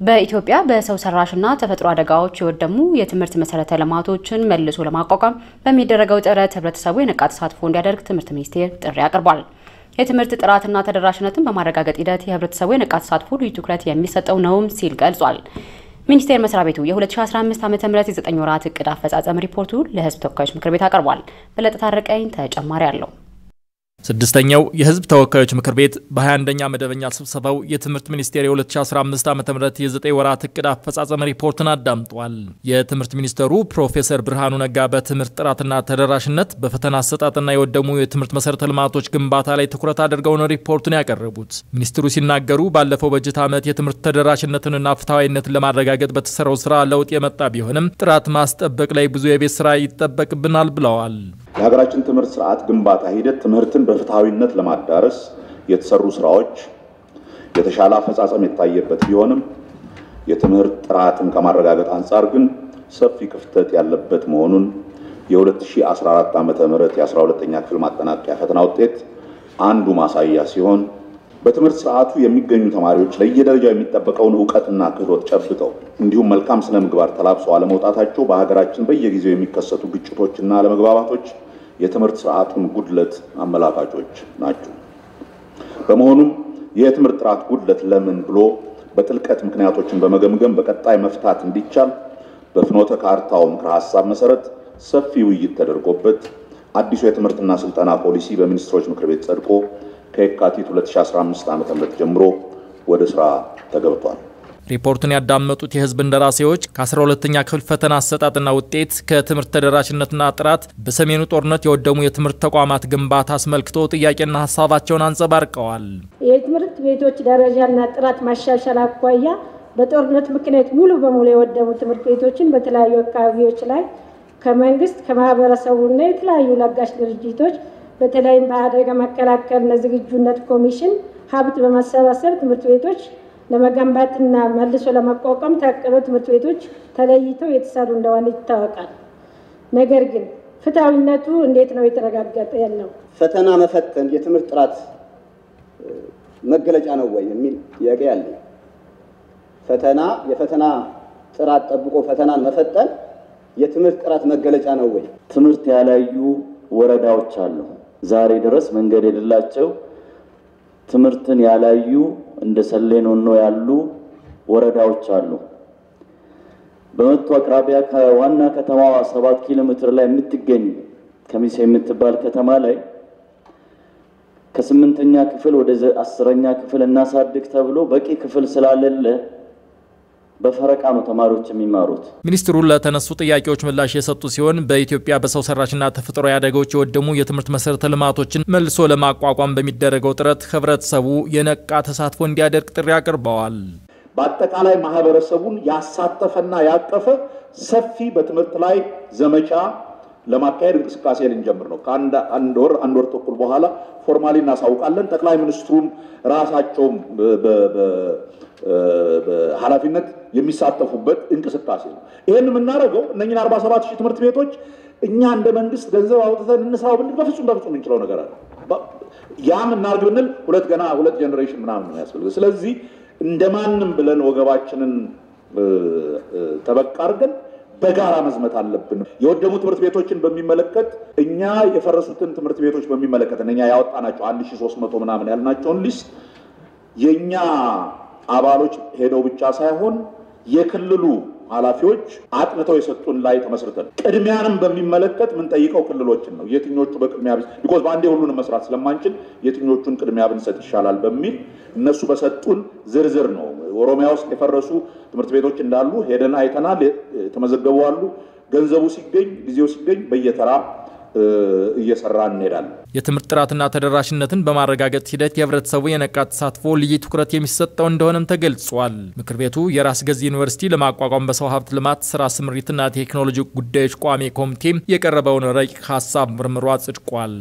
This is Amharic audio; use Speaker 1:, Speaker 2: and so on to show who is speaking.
Speaker 1: በኢትዮጵያ በሰው ሰራሽና ተፈጥሮ አደጋዎች የወደሙ የትምህርት መሰረተ ልማቶችን መልሶ ለማቋቋም በሚደረገው ጥረት ህብረተሰቡ የነቃ ተሳትፎ እንዲያደርግ ትምህርት ሚኒስቴር ጥሪ አቅርቧል። የትምህርት ጥራትና ተደራሽነትን በማረጋገጥ ሂደት የህብረተሰቡ የነቃ ተሳትፎ ልዩ ትኩረት የሚሰጠው ነውም ሲል ገልጿል። ሚኒስቴር መስሪያ ቤቱ የ2015 ዓ.ም የ9 ወራት እቅድ አፈጻጸም ሪፖርቱ ለህዝብ ተወካዮች ምክር ቤት አቅርቧል። በለጠ ታረቀኝ ተጨማሪ አለው።
Speaker 2: ስድስተኛው የህዝብ ተወካዮች ምክር ቤት በ21ኛ መደበኛ ስብሰባው የትምህርት ሚኒስቴር የ2015 ዓ.ም የ9 ወራት እቅድ አፈጻጸም ሪፖርትን አዳምጧል። የትምህርት ሚኒስትሩ ፕሮፌሰር ብርሃኑ ነጋ በትምህርት ጥራትና ተደራሽነት በፈተና አሰጣጥና የወደሙ የትምህርት መሰረተ ልማቶች ግንባታ ላይ ትኩረት አድርገው ነው ሪፖርቱን ያቀረቡት። ሚኒስትሩ ሲናገሩ ባለፈው በጀት ዓመት የትምህርት ተደራሽነትንና ፍትሃዊነትን ለማረጋገጥ በተሰራው ስራ ለውጥ የመጣ ቢሆንም ጥራት ማስጠበቅ ላይ ብዙ የቤት ስራ ይጠበቅብናል ብለዋል።
Speaker 3: የሀገራችን ትምህርት ስርዓት ግንባታ ሂደት ትምህርትን በፍትሃዊነት ለማዳረስ የተሰሩ ስራዎች የተሻለ አፈጻጸም የታየበት ቢሆንም የትምህርት ጥራትን ከማረጋገጥ አንፃር ግን ሰፊ ክፍተት ያለበት መሆኑን የ2014 ዓ.ም የ12ኛ ክፍል ማጠናቀቂያ ፈተና ውጤት አንዱ ማሳያ ሲሆን በትምህርት ስርዓቱ የሚገኙ ተማሪዎች ለየደረጃው የሚጠበቀውን ዕውቀትና ክህሎት ጨብጠው እንዲሁም መልካም ስነ ምግባር ተላብሰው አለመውጣታቸው በሀገራችን በየጊዜው የሚከሰቱ ግጭቶችና አለመግባባቶች የትምህርት ስርዓቱን ጉድለት አመላካቾች ናቸው። በመሆኑም የትምህርት ጥራት ጉድለት ለምን ብሎ በጥልቀት ምክንያቶችን በመገምገም በቀጣይ መፍታት እንዲቻል በፍኖተ ካርታው ምክረ ሐሳብ መሰረት ሰፊ ውይይት ተደርጎበት አዲሱ የትምህርትና ስልጠና ፖሊሲ በሚኒስትሮች ምክር ቤት ጸድቆ ከየካቲት 2015 ዓ.ም ጀምሮ ወደ ስራ ተገብቷል።
Speaker 2: ሪፖርቱን ያዳመጡት የህዝብ እንደራሴዎች ከ12ኛ ክፍል ፈተና አሰጣጥና ውጤት ከትምህርት ተደራሽነትና ጥራት በሰሜኑ ጦርነት የወደሙ የትምህርት ተቋማት ግንባታ አስመልክቶ ጥያቄና ሐሳባቸውን አንጸባርቀዋል።
Speaker 4: የትምህርት ቤቶች ደረጃና ጥራት ማሻሻል አኳያ በጦርነት ምክንያት ሙሉ በሙሉ የወደሙ ትምህርት ቤቶችን በተለያዩ አካባቢዎች ላይ ከመንግስት ከማህበረሰቡና የተለያዩ ለጋሽ ድርጅቶች በተለይም በአደጋ መከላከልና ዝግጁነት ኮሚሽን ሀብት በማሰባሰብ ትምህርት ቤቶች ለመገንባትና መልሶ ለማቋቋም ታቅዶ ትምህርት ቤቶች ተለይተው የተሰሩ እንደሆነ ይታወቃል። ነገር ግን ፍትሃዊነቱ እንዴት ነው የተረጋገጠ ያለው?
Speaker 5: ፈተና መፈተን የትምህርት ጥራት መገለጫ ነው ወይ የሚል ጥያቄ አለ። የፈተና ጥራት ጠብቆ ፈተናን መፈተን የትምህርት ጥራት መገለጫ ነው ወይ?
Speaker 6: ትምህርት ያላዩ ወረዳዎች አሉ። ዛሬ ድረስ መንገድ የሌላቸው ትምህርትን ያላዩ እንደ ሰሌኖኖ ያሉ ወረዳዎች አሉ። በመቱ አቅራቢያ ከዋና ከተማዋ 7 ኪሎ ሜትር ላይ የምትገኝ ከሚሴ የምትባል ከተማ ላይ ከ8ኛ ክፍል ወደ 10ኛ ክፍል እናሳድግ ተብሎ በቂ ክፍል ስላልለ በፈረቃ ነው ተማሪዎች የሚማሩት።
Speaker 2: ሚኒስትሩ ለተነሱ ጥያቄዎች ምላሽ የሰጡ ሲሆን በኢትዮጵያ በሰው ሰራሽና ተፈጥሮ አደጋዎች የወደሙ የትምህርት መሰረተ ልማቶችን መልሶ ለማቋቋም በሚደረገው ጥረት ህብረተሰቡ የነቃ ተሳትፎ እንዲያደርግ ጥሪ አቅርበዋል።
Speaker 3: በአጠቃላይ ማህበረሰቡን ያሳተፈና ያቀፈ ሰፊ በትምህርት ላይ ዘመቻ ለማካሄድ እንቅስቃሴ ልንጀምር ነው። ከአንድ ወር ተኩል በኋላ ፎርማሊ እናሳውቃለን። ጠቅላይ ሚኒስትሩም ራሳቸው በኃላፊነት የሚሳተፉበት እንቅስቃሴ ነው። ይሄን የምናደርገው እነኚህ 47000 ትምህርት ቤቶች እኛ እንደ መንግስት ገንዘብ አውጥተን እንስራው ብንል በፍጹም እንችለው ነገር አለ። ያም እናርግ ብንል ሁለት ጀነሬሽን ምናምን ነው ያስፈልገው። ስለዚህ እንደማንም ብለን ወገባችንን ተበቃርገን በጋራ መዝመት አለብን። የወደሙ ትምህርት ቤቶችን በሚመለከት እኛ የፈረሱትን ትምህርት ቤቶች በሚመለከት እኛ ያወጣናቸው 1300 ምናምን ያልናቸውን ሊስት የኛ አባሎች ሄደው ብቻ ሳይሆን የክልሉ ኃላፊዎች አጥንተው የሰጡን ላይ ተመስርተን ቅድሚያንም በሚመለከት ምን ጠይቀው ክልሎችን ነው የትኞቹ በቅድሚያ ቢኮዝ ባንዴ ሁሉንም መስራት ስለማንችል የትኞቹን ቅድሚያ ብንሰጥ ይሻላል በሚል እነሱ በሰጡን ዝርዝር ነው። ኦሮሚያ ውስጥ የፈረሱ ትምህርት ቤቶች እንዳሉ ሄደን አይተናል። ተመዘገቡ አሉ። ገንዘቡ ሲገኝ ጊዜው ሲገኝ በየተራ እየሰራን እንሄዳለን።
Speaker 2: የትምህርት ጥራትና ተደራሽነትን በማረጋገጥ ሂደት የህብረተሰቡ የነቃ ተሳትፎ ልዩ ትኩረት የሚሰጠው እንደሆነም ተገልጿል። ምክር ቤቱ የራስ ገዝ ዩኒቨርሲቲ ለማቋቋም በሰው ሀብት ልማት ስራ ስምሪትና ቴክኖሎጂ ጉዳዮች ቋሚ ኮሚቴ የቀረበውን ረቂቅ ሐሳብ ምርምሮ አጽድቋል።